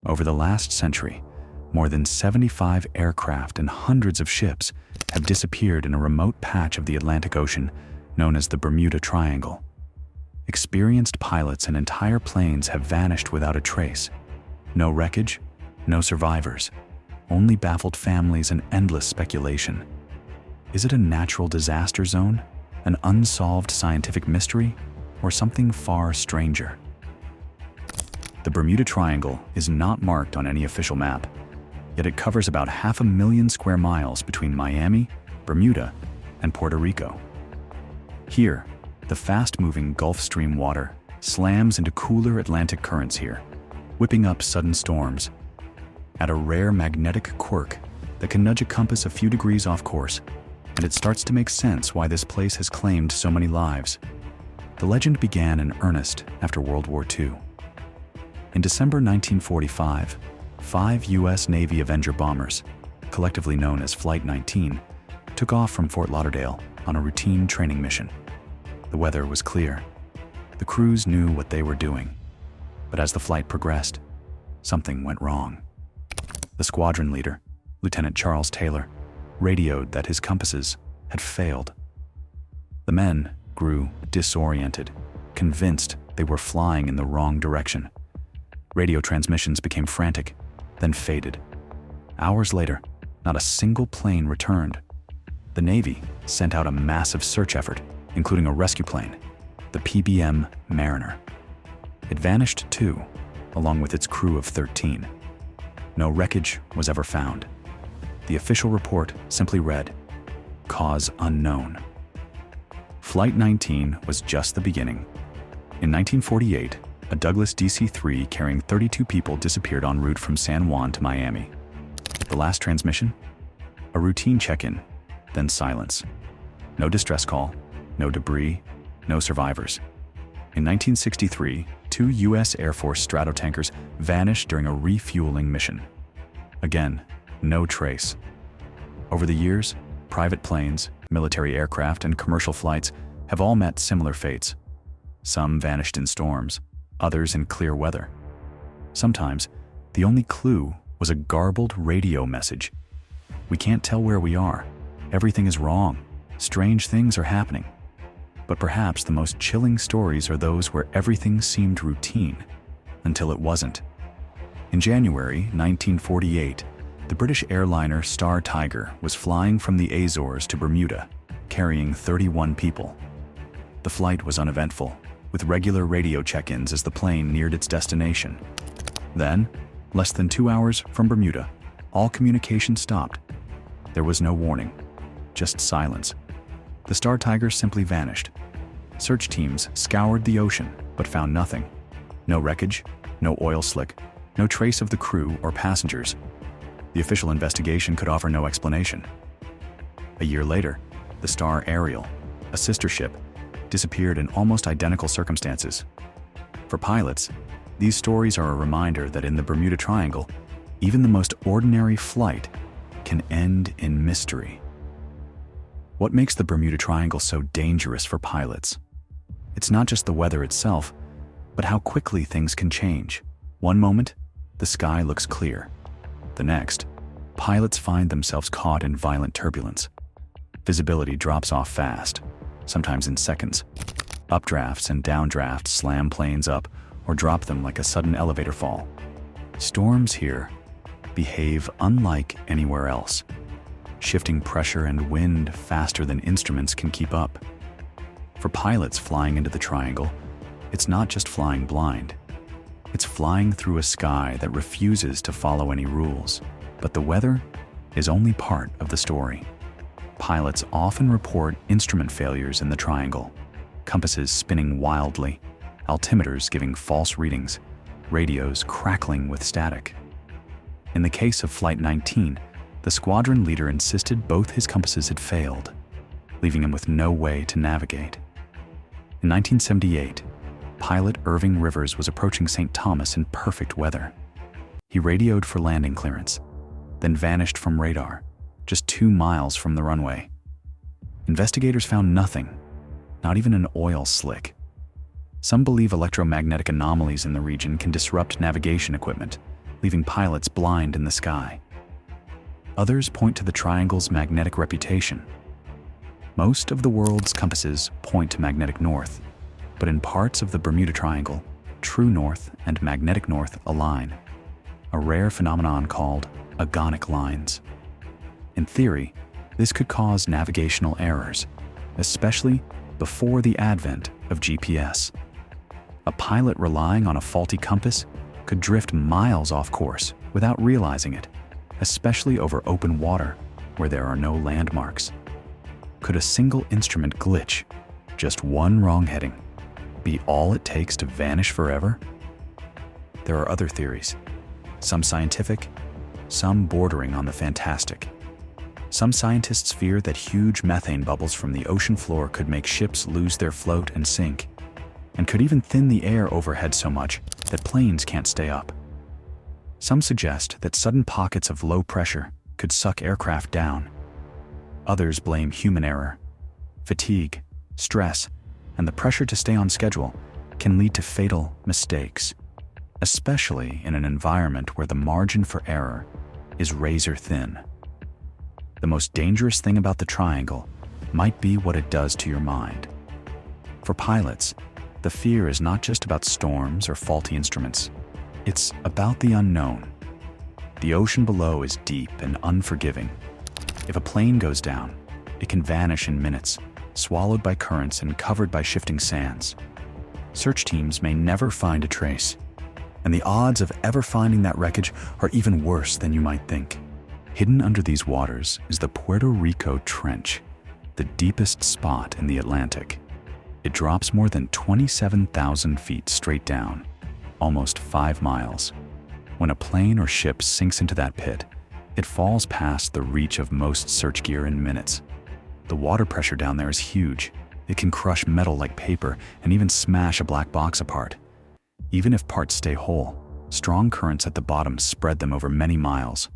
Over the last century, more than 75 aircraft and hundreds of ships have disappeared in a remote patch of the Atlantic Ocean known as the Bermuda Triangle. Experienced pilots and entire planes have vanished without a trace. No wreckage, no survivors, only baffled families and endless speculation. Is it a natural disaster zone, an unsolved scientific mystery, or something far stranger? The Bermuda Triangle is not marked on any official map, yet it covers about 500,000 square miles between Miami, Bermuda, and Puerto Rico. Here, the fast-moving Gulf Stream water slams into cooler Atlantic currents here, whipping up sudden storms. At a rare magnetic quirk that can nudge a compass a few degrees off course, and it starts to make sense why this place has claimed so many lives. The legend began in earnest after World War II. In December 1945, 5 U.S. Navy Avenger bombers, collectively known as Flight 19, took off from Fort Lauderdale on a routine training mission. The weather was clear. The crews knew what they were doing. But as the flight progressed, something went wrong. The squadron leader, Lieutenant Charles Taylor, radioed that his compasses had failed. The men grew disoriented, convinced they were flying in the wrong direction. Radio transmissions became frantic, then faded. Hours later, not a single plane returned. The Navy sent out a massive search effort, including a rescue plane, the PBM Mariner. It vanished too, along with its crew of 13. No wreckage was ever found. The official report simply read, "Cause unknown." Flight 19 was just the beginning. In 1948, a Douglas DC-3 carrying 32 people disappeared en route from San Juan to Miami. The last transmission? A routine check-in, then silence. No distress call, no debris, no survivors. In 1963, 2 U.S. Air Force Stratotankers vanished during a refueling mission. Again, no trace. Over the years, private planes, military aircraft, and commercial flights have all met similar fates. Some vanished in storms, others in clear weather. Sometimes, the only clue was a garbled radio message. "We can't tell where we are. Everything is wrong. Strange things are happening." But perhaps the most chilling stories are those where everything seemed routine, until it wasn't. In January 1948, the British airliner Star Tiger was flying from the Azores to Bermuda, carrying 31 people. The flight was uneventful, with regular radio check-ins as the plane neared its destination. Then, less than 2 hours from Bermuda, all communication stopped. There was no warning, just silence. The Star Tiger simply vanished. Search teams scoured the ocean, but found nothing. No wreckage, no oil slick, no trace of the crew or passengers. The official investigation could offer no explanation. A year later, the Star Ariel, a sister ship, disappeared in almost identical circumstances. For pilots, these stories are a reminder that in the Bermuda Triangle, even the most ordinary flight can end in mystery. What makes the Bermuda Triangle so dangerous for pilots? It's not just the weather itself, but how quickly things can change. One moment, the sky looks clear. The next, pilots find themselves caught in violent turbulence. Visibility drops off fast, sometimes in seconds. Updrafts and downdrafts slam planes up or drop them like a sudden elevator fall. Storms here behave unlike anywhere else, shifting pressure and wind faster than instruments can keep up. For pilots flying into the Triangle, it's not just flying blind. It's flying through a sky that refuses to follow any rules. But the weather is only part of the story. Pilots often report instrument failures in the Triangle, compasses spinning wildly, altimeters giving false readings, radios crackling with static. In the case of Flight 19, the squadron leader insisted both his compasses had failed, leaving him with no way to navigate. In 1978, pilot Irving Rivers was approaching St. Thomas in perfect weather. He radioed for landing clearance, then vanished from radar, just 2 miles from the runway. Investigators found nothing, not even an oil slick. Some believe electromagnetic anomalies in the region can disrupt navigation equipment, leaving pilots blind in the sky. Others point to the triangle's magnetic reputation. Most of the world's compasses point to magnetic north, but in parts of the Bermuda Triangle, true north and magnetic north align, a rare phenomenon called agonic lines. In theory, this could cause navigational errors, especially before the advent of GPS. A pilot relying on a faulty compass could drift miles off course without realizing it, especially over open water where there are no landmarks. Could a single instrument glitch, just one wrong heading, be all it takes to vanish forever? There are other theories, some scientific, some bordering on the fantastic. Some scientists fear that huge methane bubbles from the ocean floor could make ships lose their float and sink, and could even thin the air overhead so much that planes can't stay up. Some suggest that sudden pockets of low pressure could suck aircraft down. Others blame human error. Fatigue, stress, and the pressure to stay on schedule can lead to fatal mistakes, especially in an environment where the margin for error is razor thin. The most dangerous thing about the triangle might be what it does to your mind. For pilots, the fear is not just about storms or faulty instruments. It's about the unknown. The ocean below is deep and unforgiving. If a plane goes down, it can vanish in minutes, swallowed by currents and covered by shifting sands. Search teams may never find a trace, and the odds of ever finding that wreckage are even worse than you might think. Hidden under these waters is the Puerto Rico Trench, the deepest spot in the Atlantic. It drops more than 27,000 feet straight down, almost 5 miles. When a plane or ship sinks into that pit, it falls past the reach of most search gear in minutes. The water pressure down there is huge. It can crush metal like paper and even smash a black box apart. Even if parts stay whole, strong currents at the bottom spread them over many miles.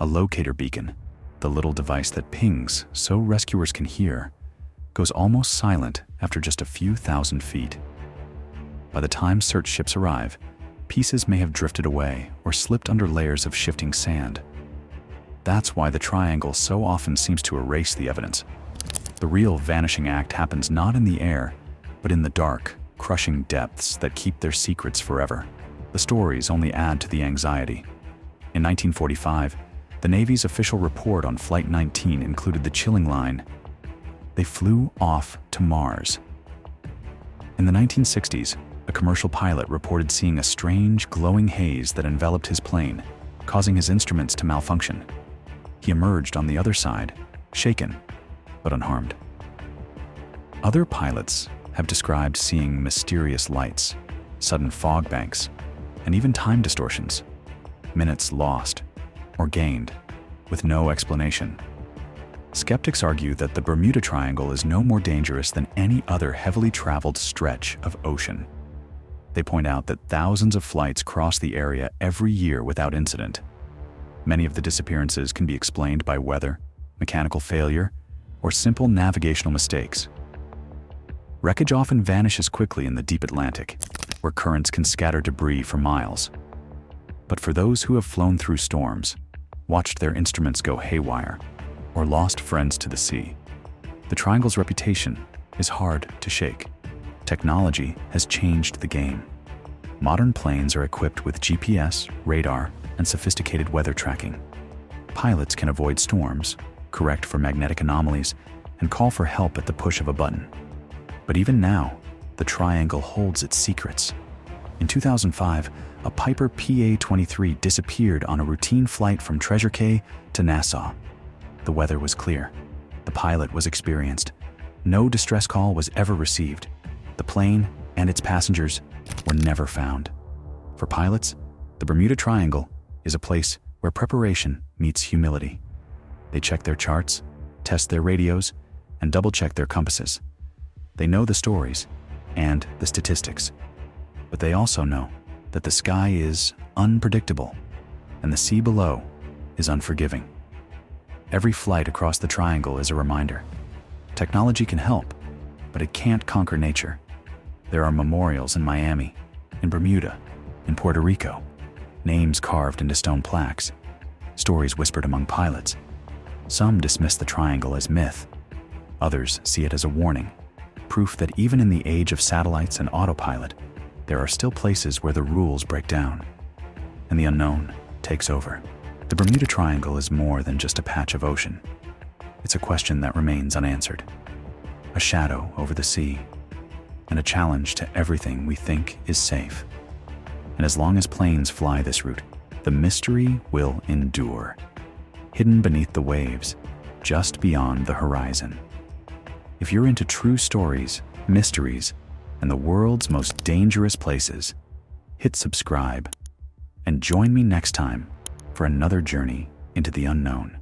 A locator beacon, the little device that pings so rescuers can hear, goes almost silent after just a few thousand feet. By the time search ships arrive, pieces may have drifted away or slipped under layers of shifting sand. That's why the triangle so often seems to erase the evidence. The real vanishing act happens not in the air, but in the dark, crushing depths that keep their secrets forever. The stories only add to the anxiety. In 1945, the Navy's official report on Flight 19 included the chilling line, "They flew off to Mars." In the 1960s, a commercial pilot reported seeing a strange, glowing haze that enveloped his plane, causing his instruments to malfunction. He emerged on the other side, shaken, but unharmed. Other pilots have described seeing mysterious lights, sudden fog banks, and even time distortions, minutes lost or gained with no explanation. Skeptics argue that the Bermuda Triangle is no more dangerous than any other heavily traveled stretch of ocean. They point out that thousands of flights cross the area every year without incident. Many of the disappearances can be explained by weather, mechanical failure, or simple navigational mistakes. Wreckage often vanishes quickly in the deep Atlantic, where currents can scatter debris for miles. But for those who have flown through storms, watched their instruments go haywire, or lost friends to the sea, the triangle's reputation is hard to shake. Technology has changed the game. Modern planes are equipped with GPS, radar, and sophisticated weather tracking. Pilots can avoid storms, correct for magnetic anomalies, and call for help at the push of a button. But even now, the triangle holds its secrets. In 2005, a Piper PA-23 disappeared on a routine flight from Treasure Cay to Nassau. The weather was clear. The pilot was experienced. No distress call was ever received. The plane and its passengers were never found. For pilots, the Bermuda Triangle is a place where preparation meets humility. They check their charts, test their radios, and double-check their compasses. They know the stories and the statistics, but they also know that the sky is unpredictable and the sea below is unforgiving. Every flight across the triangle is a reminder. Technology can help, but it can't conquer nature. There are memorials in Miami, in Bermuda, in Puerto Rico, names carved into stone plaques, stories whispered among pilots. Some dismiss the triangle as myth. Others see it as a warning, proof that even in the age of satellites and autopilot, there are still places where the rules break down, and the unknown takes over. The Bermuda Triangle is more than just a patch of ocean. It's a question that remains unanswered, a shadow over the sea, and a challenge to everything we think is safe. And as long as planes fly this route, the mystery will endure, hidden beneath the waves, just beyond the horizon. If you're into true stories, mysteries, and the world's most dangerous places, hit subscribe and join me next time for another journey into the unknown.